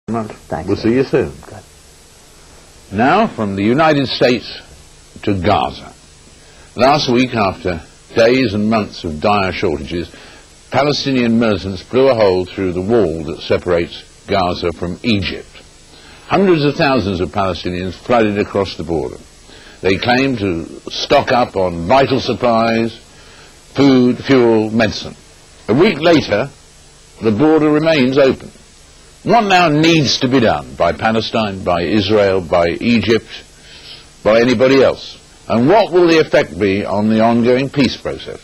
Thanks. We'll see you soon. Good. Now, from the United States to Gaza. Last week, after days and months of dire shortages, Palestinian militants blew a hole through the wall that separates Gaza from Egypt. Hundreds of thousands of Palestinians flooded across the border. They claim to stock up on vital supplies, food, fuel, medicine. A week later, the border remains open. What now needs to be done by Palestine, by Israel, by Egypt, by anybody else? And what will the effect be on the ongoing peace process?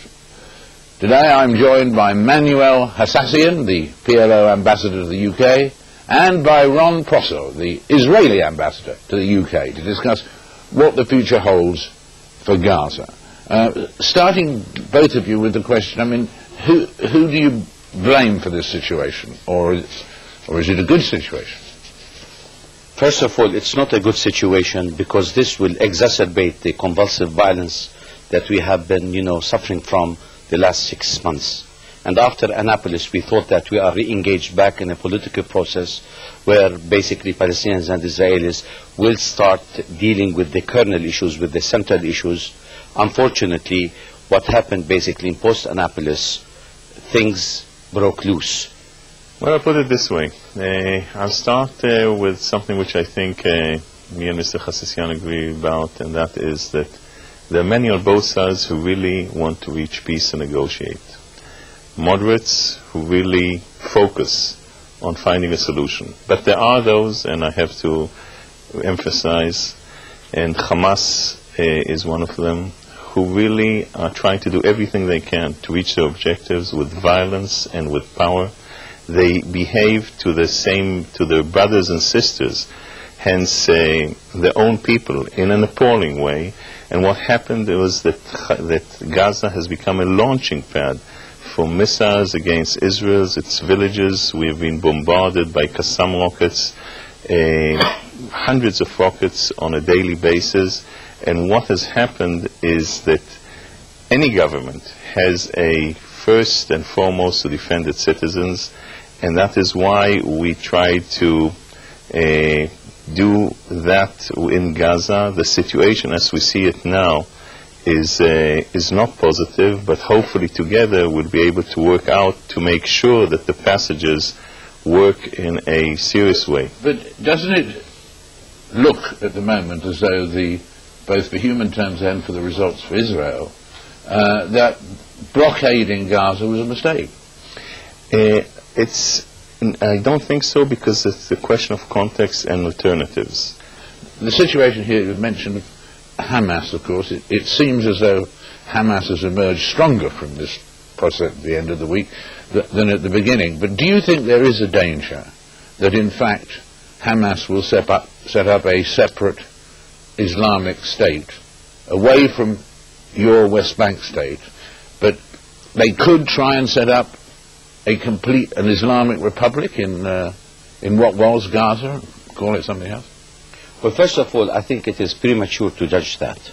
Today I'm joined by Manuel Hassasiyan, the PLO ambassador to the UK, and by Prosor, the Israeli ambassador to the UK, to discuss what the future holds for Gaza. Starting, both of you, with the question, I mean, who do you blame for this situation, or is it a good situation? First of all, it's not a good situation because this will exacerbate the convulsive violence that we have been, suffering from the last 6 months. And after Annapolis, we thought that we are re-engaged back in a political process where basically Palestinians and Israelis will start dealing with the kernel issues, with the central issues. Unfortunately, what happened basically in post-Annapolis, things broke loose. Well, I'll put it this way. I'll start with something which I think me and Mr. Hassasiyan agree about, and that is that there are many on both sides who really want to reach peace and negotiate. Moderates who really focus on finding a solution. But there are those, and I have to emphasize, and Hamas is one of them, who really are trying to do everything they can to reach their objectives with violence and with power. They behave to their brothers and sisters, hence their own people, in an appalling way. And what happened was that Gaza has become a launching pad for missiles against Israel, its villages. We have been bombarded by Qassam rockets, hundreds of rockets on a daily basis. And what has happened is that any government has a first and foremost to defend its citizens, and that is why we try to do that in Gaza. The situation as we see it now is not positive, but hopefully together we'll be able to work out to make sure that the passages work in a serious way. But doesn't it look at the moment as though both for human terms and for the results for Israel, that blockading Gaza was a mistake? I don't think so, because it's a question of context and alternatives. The situation here, you mentioned Hamas, of course. It seems as though Hamas has emerged stronger from this process at the end of the week than at the beginning. But do you think there is a danger that, in fact, Hamas will set up a separate Islamic state away from your West Bank state, but they could try and set up an Islamic republic in what was Gaza, call it something else? Well, first of all, I think it is premature to judge that.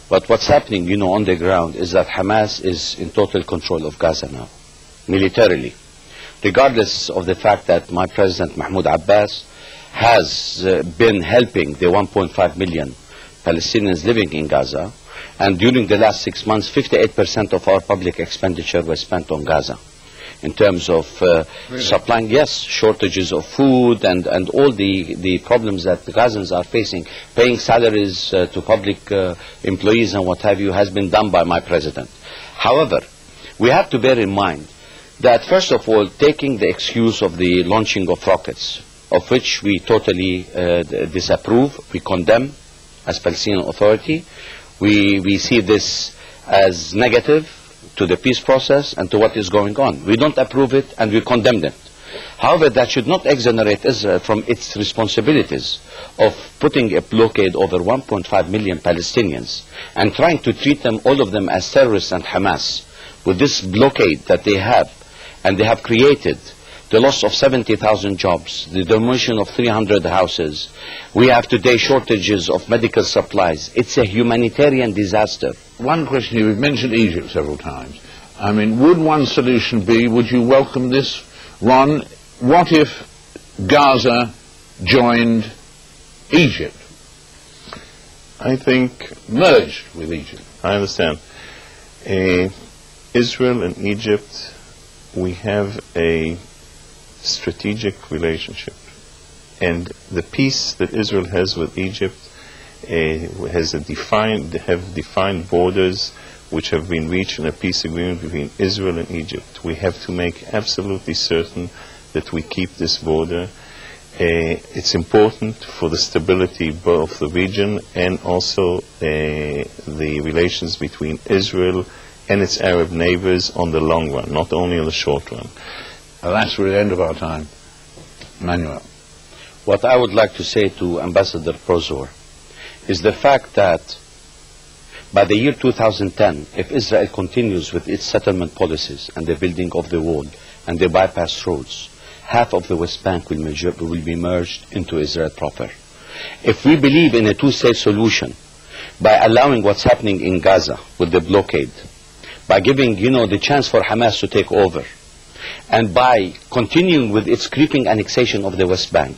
But what's happening, on the ground is that Hamas is in total control of Gaza now, militarily. Regardless of the fact that my president, Mahmoud Abbas, has been helping the 1.5 million Palestinians living in Gaza, and during the last 6 months, 58% of our public expenditure was spent on Gaza. In terms of supplying, yes, shortages of food and all the problems that the Gazans are facing, paying salaries to public employees and what have you, has been done by my president. However, we have to bear in mind that, first of all, taking the excuse of the launching of rockets, of which we totally disapprove, we condemn as Palestinian Authority, we see this as negative to the peace process and to what is going on. We don't approve it and we condemn it. However, that should not exonerate Israel from its responsibilities of putting a blockade over 1.5 million Palestinians and trying to treat them, all of them, as terrorists and Hamas. With this blockade that they have, and they have created the loss of 70,000 jobs, the demolition of 300 houses. We have today shortages of medical supplies. It's a humanitarian disaster. One question, you've mentioned Egypt several times. I mean, would one solution be, would you welcome this, Ron, what if Gaza joined Egypt, I think, merged with Egypt. I understand. Israel and Egypt, we have a strategic relationship. And the peace that Israel has with Egypt have defined borders which have been reached in a peace agreement between Israel and Egypt. We have to make absolutely certain that we keep this border. It's important for the stability of the region and also the relations between Israel and its Arab neighbors on the long run, not only on the short run. Alas, we're at the end of our time. Manuel. What I would like to say to Ambassador Prosor is the fact that by the year 2010, if Israel continues with its settlement policies and the building of the wall and the bypass roads, half of the West Bank will be merged into Israel proper. If we believe in a two-state solution, by allowing what's happening in Gaza with the blockade, by giving, the chance for Hamas to take over, and by continuing with its creeping annexation of the West Bank,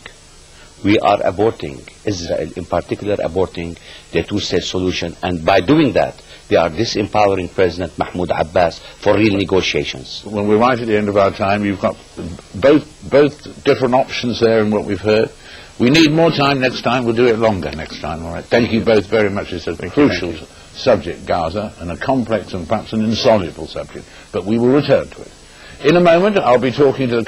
we are aborting, Israel in particular, aborting the two-state solution. And by doing that, they are disempowering President Mahmoud Abbas for real negotiations. When we're right at the end of our time, you've got both different options there in what we've heard. We need more time next time. We'll do it longer next time. All right. Thank you both very much. It's a crucial subject, Gaza, and a complex and perhaps an insoluble subject. But we will return to it. In a moment, I'll be talking to the